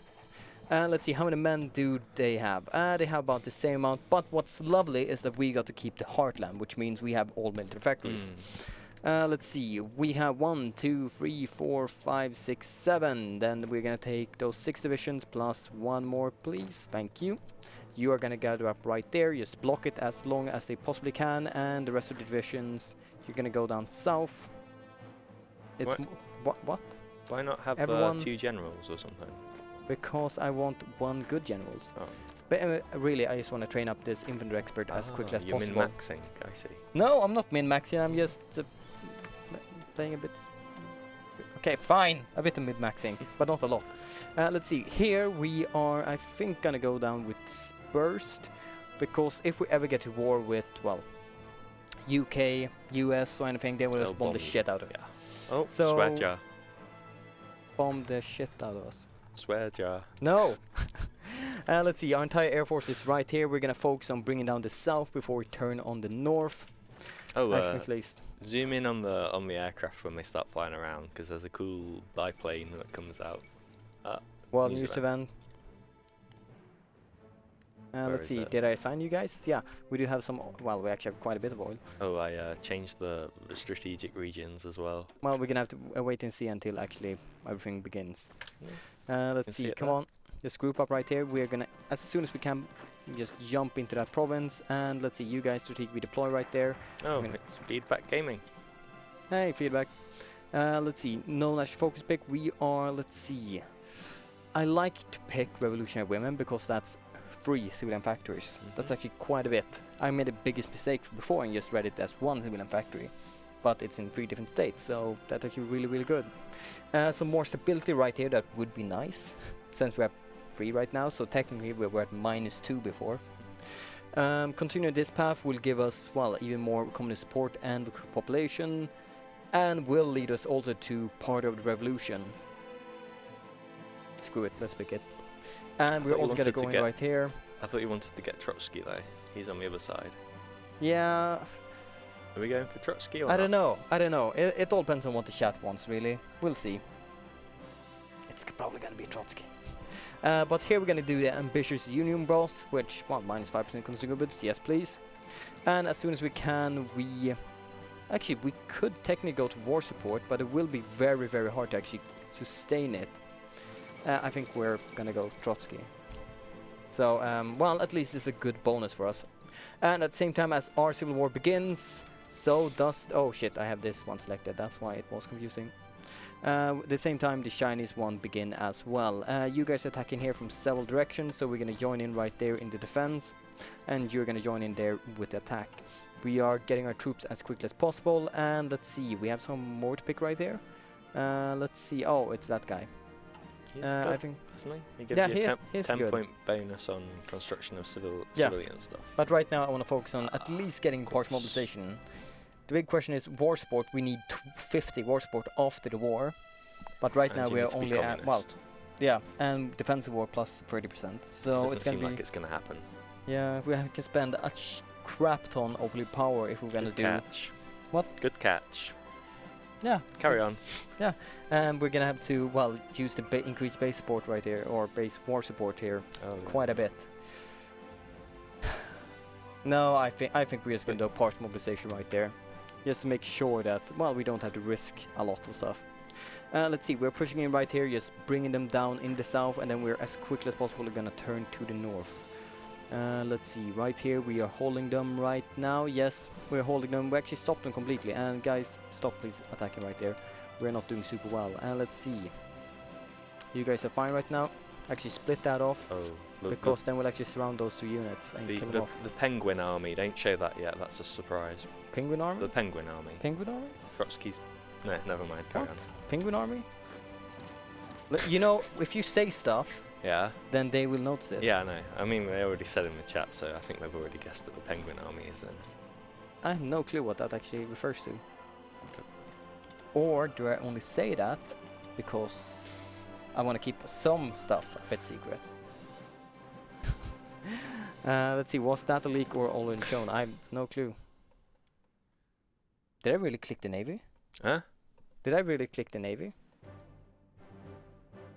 Let's see, how many men do they have? They have about the same amount, but what's lovely is that we got to keep the heartland, which means we have all military factories. Let's see, we have 1, 2, 3, 4, 5, 6, 7. Then we're gonna take those 6 divisions plus 1 more, please. Thank you. You are gonna gather up right there, just block it as long as they possibly can, and the rest of the divisions, you're gonna go down south. It's what? Why not have Everyone 2 generals or something? Because I want 1 good generals. Oh. But really, I just want to train up this infantry expert as quickly as you're possible. min-maxing, I see. No, I'm not min-maxing, I'm just playing a bit... Okay, fine, a bit of mid-maxing, but not a lot. Let's see, here we are, I think, gonna go down with dispersed, because if we ever get to war with, well, UK, US or anything, they will just bomb the shit out of it. Yeah. Oh, So- swear jar. Bomb the shit out of us. Swear jar. No! Let's see, our entire air force is right here. We're gonna focus on bringing down the south before we turn on the north. Oh, I think at least. zoom in on the aircraft when they start flying around, because there's a cool biplane that comes out. Well, news news event. event. Where Let's is see, it? did I assign you guys? Yeah, we do have some, well, we actually have quite a bit of oil. Oh, I changed the strategic regions as well. Well, we're gonna have to wait and see until actually everything begins. Can Let's see see, it come there. on, just group up right here. We're gonna, as soon as we can, just jump into that province, and let's see, you guys strategically deploy right there. Oh, gonna- it's feedback gaming. Hey, feedback. Let's see, no national focus pick. We are, let's see. I like to pick revolutionary women because that's 3 civilian factories. That's actually quite a bit. I made the biggest mistake before and just read it as 1 civilian factory, but it's in 3 different states, so that's actually really, really good. Some more stability right here, that would be nice, since we have 3 right now, so technically we were at -2 before. Continuing this path will give us, well, even more communist support and recruit population, and will lead us also to part of the revolution. Screw it, let's pick it. And we're thought you also gonna wanted to go in get- right here. I thought you wanted to get Trotsky though. He's on the other side. Yeah, Are we going for Trotsky or I not? don't know. I don't know. It all depends on what the chat wants, really. We'll see. It's probably gonna be Trotsky. But here we're gonna do the ambitious union boss, which, well, -5% consumer goods, yes please. And as soon as we can, we could technically go to war support, but it will be very, very hard to actually sustain it. I think we're gonna go Trotsky. So, well, at least it's a good bonus for us. And at the same time as our civil war begins, So does... Oh shit, I have this one selected, that's why it was confusing. At the same time, the Chinese one begin as well. You guys attacking here from several directions, so we're gonna join in right there in the defense, and you're gonna join in there with the attack. We are getting our troops as quickly as possible, and let's see, we have some more to pick right there. Let's see, oh, it's that guy. He's good, I think, isn't he? He gives yeah, you he a is 10 good. point bonus on construction of Yeah. civilian stuff. But right now I want to focus on at least getting partial mobilization. The big question is war support. We need 50 war support after the war, but right And now you we need are to be only at, well, communist. yeah, and defensive war plus 30%. So Doesn't it's gonna seem be, like it's gonna happen. yeah, we can spend a crap ton of power if we're gonna Good do catch. what? Good catch. Yeah, Carry on. and we're gonna have to, well, use the increased base support right here, or base war support here, Oh, yeah. quite a bit. No, I think we're just gonna do partial mobilization right there, just to make sure that, well, we don't have to risk a lot of stuff. Let's see, we're pushing in right here, just bringing them down in the south, and then we're as quickly as possible gonna turn to the north. Let's see, right here we are holding them right now. Yes, we're holding them. We actually stopped them completely. And guys, stop please attacking right there. We're not doing super well. Let's see. You guys are fine right now. Actually split that off, Oh, look, because then we'll actually surround those two units and kill them the off. Penguin Army, don't show that yet, that's a surprise. Penguin Army? The Penguin Army. Penguin Army? Trotsky's... No, never mind, carry What? Penguin Army? You know, if you say stuff, on. Yeah? then they will notice it. Yeah, I know. I mean, they already said in the chat, so I think they've already guessed that the Penguin Army is in. I have no clue what that actually refers to. Or do I only say that because I want to keep some stuff a bit secret? Let's see, was that a leak or already shown? I have no clue. Did I really click the Navy? Huh? Did I really click the Navy?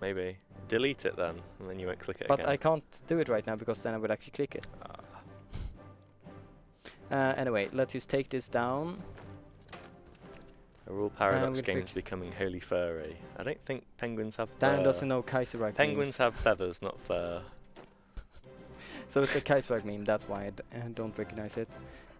Maybe. Delete it then, and then you won't click it But again. I can't do it right now because then I would actually click it. Anyway, let's just take this down. Are all Paradox we'll games fix- becoming wholly furry? I don't think penguins have Dan fur. doesn't know Kaiserreich Penguins memes. have feathers, not fur. So it's a Kaiserreich meme, that's why I don't recognize it.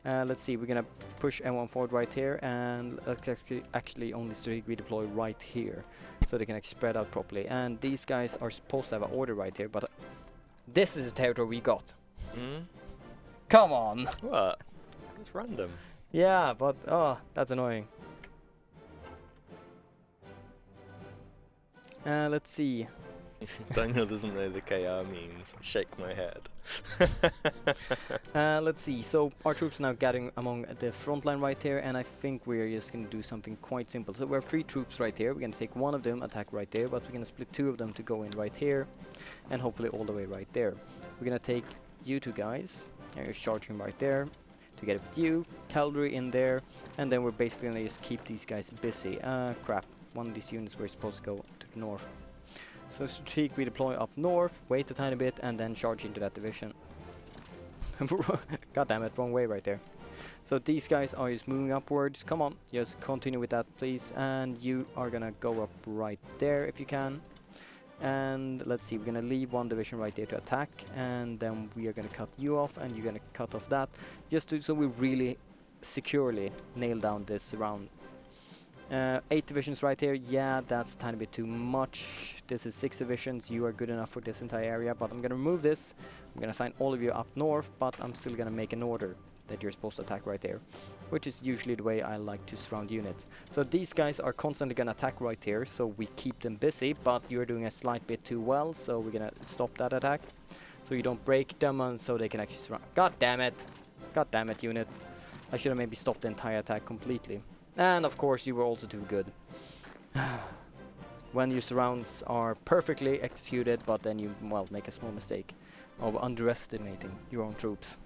Let's see, we're gonna push M1 forward right here, and let's actually only strategically redeploy right here, so they can actually spread out properly. And these guys are supposed to have an order right here, but this is the territory we got. Hmm? Come on! What? It's random. Yeah, but oh, that's annoying. Let's see. Daniel doesn't know the KR means. Shake my head. Let's see, so our troops are now gathering among the front line right here, and I think we're just going to do something quite simple. So we have 3 troops right here, we're going to take one of them, attack right there, but we're going to split 2 of them to go in right here, and hopefully all the way right there. We're going to take you 2 guys, and you're charging right there, together with you, cavalry in there, and then we're basically going to just keep these guys busy. Crap, one of these units were supposed to go to the north. So strategic redeploy up north, wait a tiny bit, and then charge into that division. God damn it, wrong way right there. So these guys are just moving upwards. Come on, just continue with that, please. And you are gonna go up right there if you can. And let's see, we're gonna leave one division right there to attack, and then we are gonna cut you off, and you're gonna cut off that, just so we really securely nail down this round. 8 divisions right here, yeah, that's a tiny bit too much. This is 6 divisions, you are good enough for this entire area, but I'm gonna remove this. I'm gonna assign all of you up north, but I'm still gonna make an order that you're supposed to attack right there, which is usually the way I like to surround units. So these guys are constantly gonna attack right here, so we keep them busy, but you're doing a slight bit too well, so we're gonna stop that attack, so you don't break them, and so they can actually surround. God damn it, unit. I should have maybe stopped the entire attack completely. And of course you were also too good. When your surrounds are perfectly executed, but then you, well, make a small mistake of underestimating your own troops.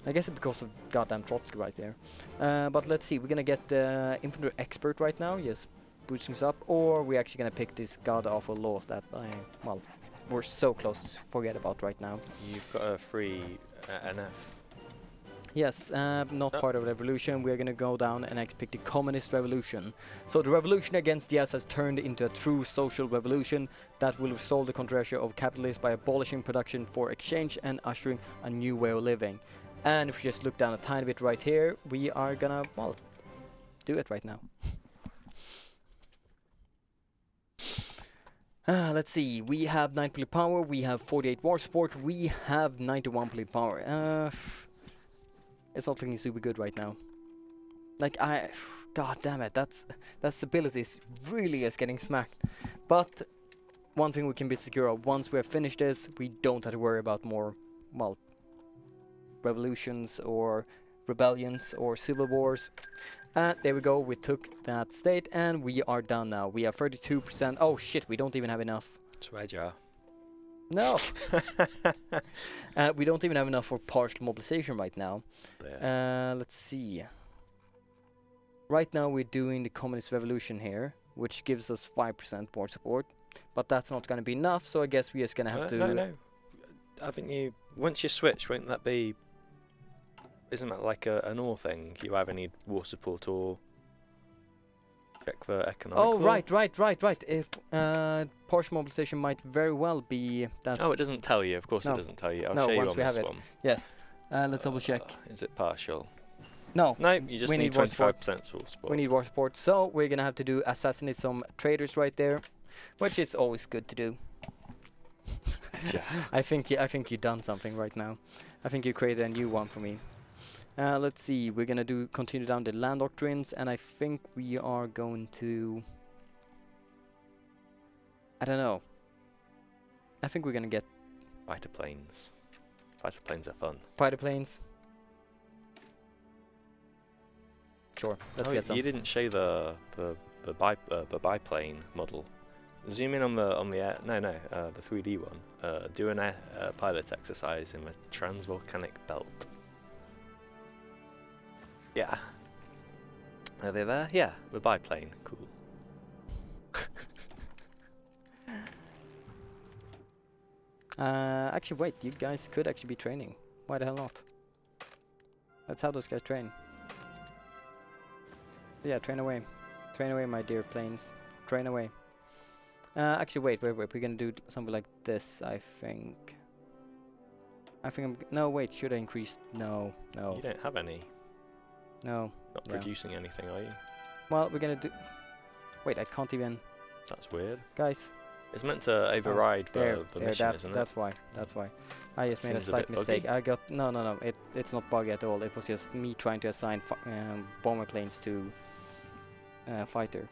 I guess it's because of goddamn Trotsky right there. But let's see, we're gonna get the infantry expert right now, yes, boosting us up, or we're actually gonna pick this god awful law that well, we're so close to forget about right now. You've got a free NF. Yes, not part of the revolution. We're gonna go down and pick the communist revolution. So the revolution against yes has turned into a true social revolution that will restore the controversy of capitalism by abolishing production for exchange and ushering a new way of living. And if we just look down a tiny bit right here, we are gonna, well, do it right now. Let's see, we have 9 police power, we have 48 war support, we have 91 police power. It's not looking super good right now. Like, god damn it, that stability is really is getting smacked. But one thing we can be secure of, once we have finished this, we don't have to worry about more, well, revolutions or rebellions or civil wars. And there we go, we took that state and we are done now. We have 32%. Oh shit, we don't even have enough. Treasure. No. We don't even have enough for partial mobilization right now. Let's see. Right now we're doing the communist revolution here, which gives us 5% more support. But that's not going to be enough, so I guess we're just going to have to... No. Haven't you... Once you switch, won't that be... Isn't that like an or thing? You either need war support or check for economic Oh, war? right. If partial mobilization might very well be that... Oh, it doesn't tell you. Of course No. it doesn't tell you. I'll No, show you once on we this have it. one. Yes. Let's double check. Is it partial? No. No, you just We need need war support. 25% war support. We need war support, so we're gonna have to do assassinate some traitors right there, which is always good to do. Yeah. I think you've done something right now. I think you created a new one for me. Let's see. We're gonna continue down the land doctrines, and I think we are going to. I don't know. I think we're gonna get Fighter planes. Fighter planes are fun. fighter planes. Sure. Let's get some. You didn't show the biplane model. Zoom in on the air. No, the 3D one. Do a pilot exercise in the transvolcanic belt. Yeah. Are they there? Yeah, the biplane. Cool. Actually, wait. You guys could actually be training. Why the hell not? That's how those guys train. Yeah, train away. Train away, my dear planes. Train away. Actually, wait. We're gonna do something like this, I think. No, wait. Should I increase? No. You don't have any. No. Not producing anything, are you? Well, we're gonna do... Wait, I can't even... That's weird. Guys. It's meant to override the mission, isn't it? That's why. I just made a Seems slight bit mistake. buggy. I got... No. It's not buggy at all. It was just me trying to assign bomber planes to fighter.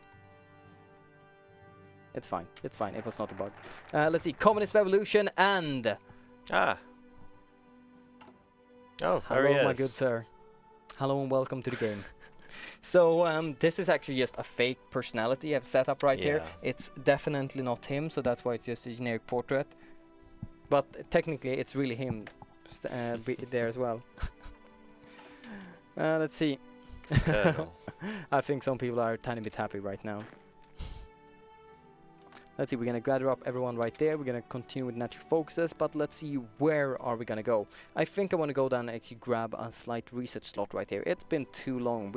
It's fine. It was not a bug. Let's see. Communist revolution and... Ah. Oh, there he Hello, is. my good sir. Hello and welcome to the game. So this is actually just a fake personality I've set up right here. Yeah. It's definitely not him, so that's why it's just a generic portrait. But technically, it's really him there as well. Let's see. Colonel. I think some people are a tiny bit happy right now. Let's see, we're gonna gather up everyone right there. We're gonna continue with natural focuses, but let's see, where are we gonna go? I think I want to go down and actually grab a slight research slot right here. It's been too long.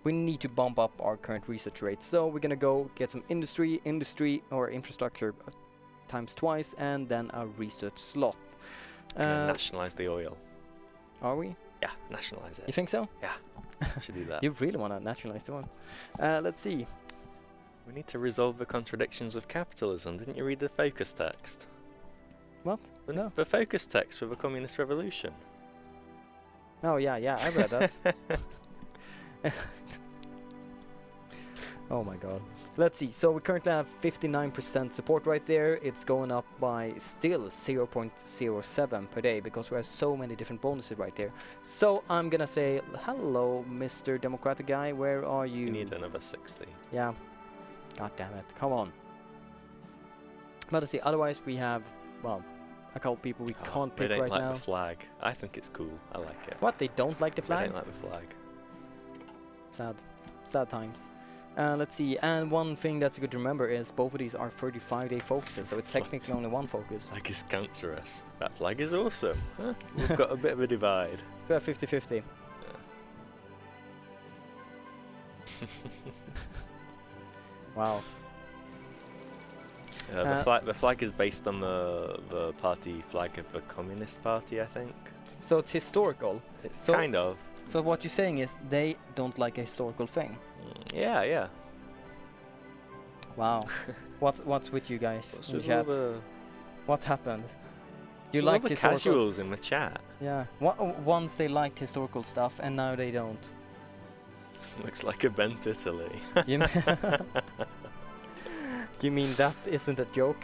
We need to bump up our current research rate. So we're gonna go get some industry or infrastructure times twice, and then a research slot. Nationalize the oil. Are we? Yeah, nationalize it. You think so? Yeah, should do that. You really want to nationalize the one? Let's see. We need to resolve the contradictions of capitalism. Didn't you read the focus text? What? No. The focus text for the communist revolution. Oh yeah, I read that. Oh my god. Let's see. So we currently have 59% support right there. It's going up by still 0.07 per day because we have so many different bonuses right there. So I'm gonna say hello, Mr. Democratic guy. Where are you? We need another 60. Yeah. God damn it. Come on. But let's see. Otherwise, we have, well, a couple people we can't pick They don't right like now. the flag. I think it's cool. I like it. What? They don't like the They flag? don't like the flag. Sad times. Let's see, and one thing that's good to remember is both of these are 35-day focuses, so it's technically only one focus. Flag is cancerous. That flag is awesome. Huh? We've got a bit of a divide. So we have 50-50. Wow. The flag is based on the party flag of the Communist Party, I think. So it's historical. It's So- kind of. So what you're saying is they don't like a historical thing. Yeah, yeah. Wow. what's with you guys What's in the with all chat? the, What happened? what's You with all liked the historical? casuals in the chat? Yeah. Once they liked historical stuff and now they don't. Looks like a bent Italy. You mean, you mean that isn't a joke?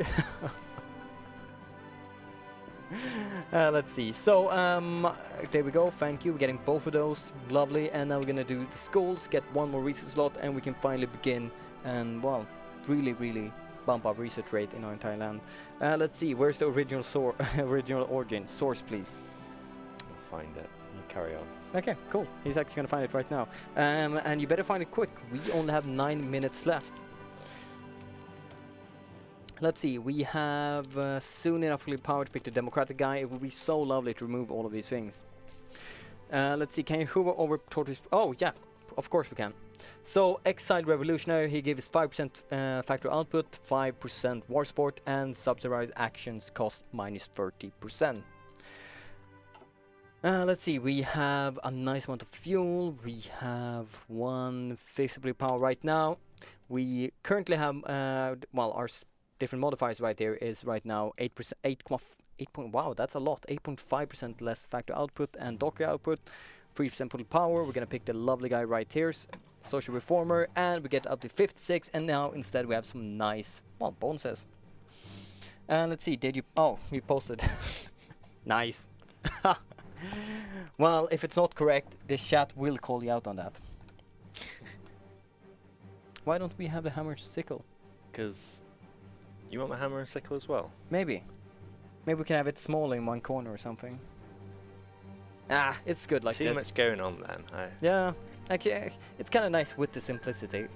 Let's see. So there we go. Thank you. We're getting both of those. Lovely. And now we're gonna do the schools, get one more research slot, and we can finally begin and really bump up research rate in our entire land. Let's see. Where's the original original origin source, please? I'll find it. You carry on. Okay, cool. He's actually gonna find it right now. And you better find it quick. We only have 9 minutes left. Let's see, we have soon enough power to pick the Democratic guy. It would be so lovely to remove all of these things. Let's see, can you hover over Tortoise? Oh, yeah, of course we can. So, exiled revolutionary, he gives 5% factory output, 5% war support, and subsidized actions cost minus 30%. Let's see, we have a nice amount of fuel. We have 150 power right now. We currently have, well, our different modifiers right here is right now 8%, 8. Wow, that's a lot. 8.5% less factory output and dockyard output, 3% total power. We're gonna pick the lovely guy right here, social reformer, and we get up to 56. And now instead we have some nice, well, bonuses. And let's see, did you? Oh, you posted. Nice. Well, if it's not correct, the chat will call you out on that. Why don't we have the hammer and sickle? Because you want my hammer and sickle as well? Maybe. Maybe we can have it small in one corner or something. Ah, it's good like Too this. much going on then. Yeah, actually, it's kind of nice with the simplicity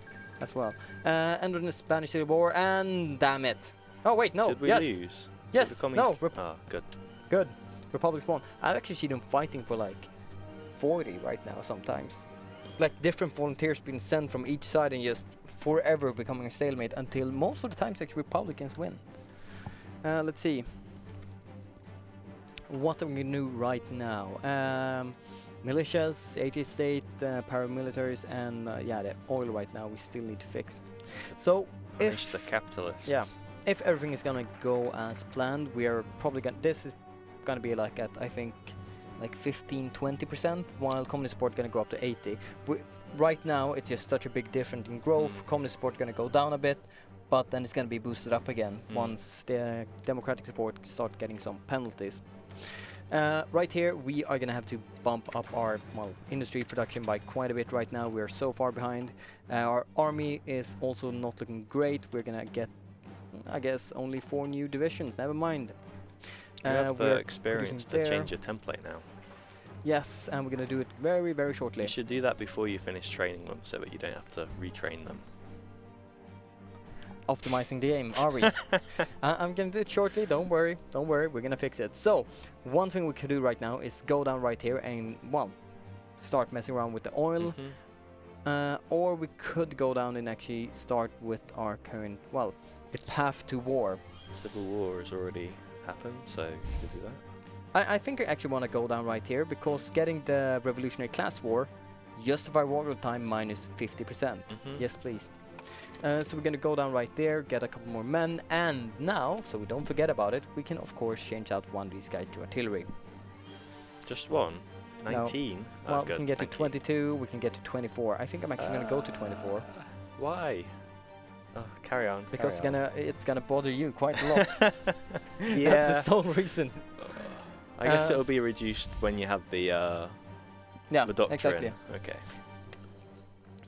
as well. And in the Spanish Civil War, and damn it. Oh, wait, no. Did we yes. lose? Yes, Did the no. commies- Oh, good. Good. Republic's won. I actually see them fighting for like 40 right now sometimes. Like different volunteers being sent from each side and just forever becoming a stalemate until most of the times actually Republicans win. Let's see. What are we gonna do right now? Militias, atheist state, paramilitaries, and yeah, the oil right now we still need to fix. So Punish if the capitalists. yeah. if everything is gonna go as planned, we are probably gonna. This is gonna be like at I think like 15-20%, while communist support gonna go up to 80. Right now it's just such a big difference in growth. Communist support gonna go down a bit, but then it's gonna be boosted up again once the democratic support start getting some penalties. Right here we are gonna have to bump up our industry production by quite a bit right now. We are so far behind. Our army is also not looking great. We're gonna get, I guess, only 4 new divisions. Never mind. You have the we're experience to producing change your template now. Yes, and we're gonna do it very, very shortly. You should do that before you finish training them so that you don't have to retrain them. Optimizing the game, are we? I'm gonna do it shortly, don't worry, we're gonna fix it. So, one thing we could do right now is go down right here and, well, start messing around with the oil. Or we could go down and actually start with our current, well, the path to war. Civil War has already happened, so you could do that. I think I actually want to go down right here, because getting the Revolutionary Class War, justify war time minus 50%. Yes, please. So we're gonna go down right there, get a couple more men, and now, so we don't forget about it, we can of course change out one of these guys to artillery. Just one? 19? No. Oh, Well, good, we can get to thank you. 22, we can get to 24. I think I'm actually gonna go to 24. Why? Oh, carry on. Because carry on. it's gonna bother you quite a lot. Yeah. That's the sole reason. I guess it'll be reduced when you have the Yeah, doctrine. exactly. Okay.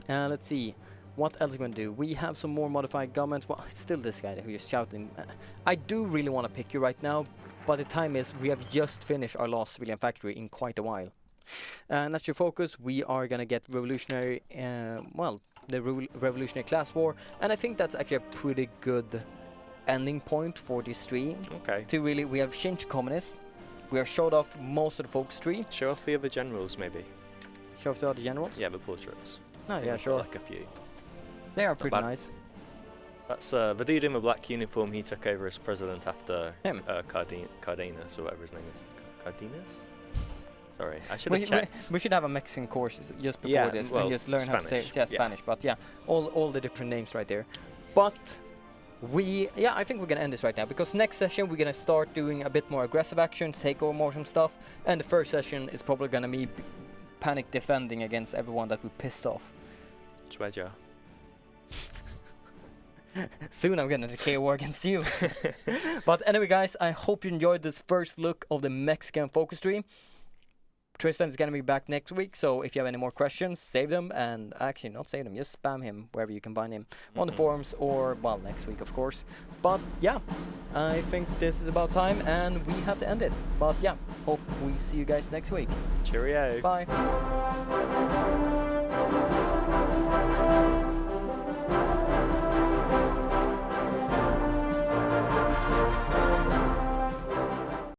Let's see. What else are we going to do? We have some more modified government. Well, it's still this guy who is shouting. I do really want to pick you right now, but the time is we have just finished our last civilian factory in quite a while. And that's your focus. We are going to get revolutionary, well, the revolutionary class war. And I think that's actually a pretty good ending point for this stream. Okay. To really, we have changed communists. We have showed off most of the folks tree. Show off the other generals, maybe. Show off the other generals? Yeah, the portraits. Oh, I think yeah, we've got sure. like a few. They are pretty bad. nice. That's the dude in the black uniform. He took over as president after Him. Cardenas, or whatever his name is. Cardenas? Sorry, I should have checked. We should have a Mexican course just before Yeah, this, well, and just learn how to say Spanish, yeah, yeah. Spanish. But yeah, all the different names right there. But I think we're gonna end this right now, because next session we're gonna start doing a bit more aggressive actions, take over more some stuff, and the first session is probably gonna be panic defending against everyone that we pissed off. Treasure. Soon I'm gonna declare war against you. But anyway, guys, I hope you enjoyed this first look of the Mexican focus tree. Tristan is gonna be back next week, so if you have any more questions, save them, and actually not save them, just spam him wherever you can find him on the forums, or well, next week of course. But yeah, I think this is about time and we have to end it. But yeah, hope we see you guys next week. Cheerio. Bye.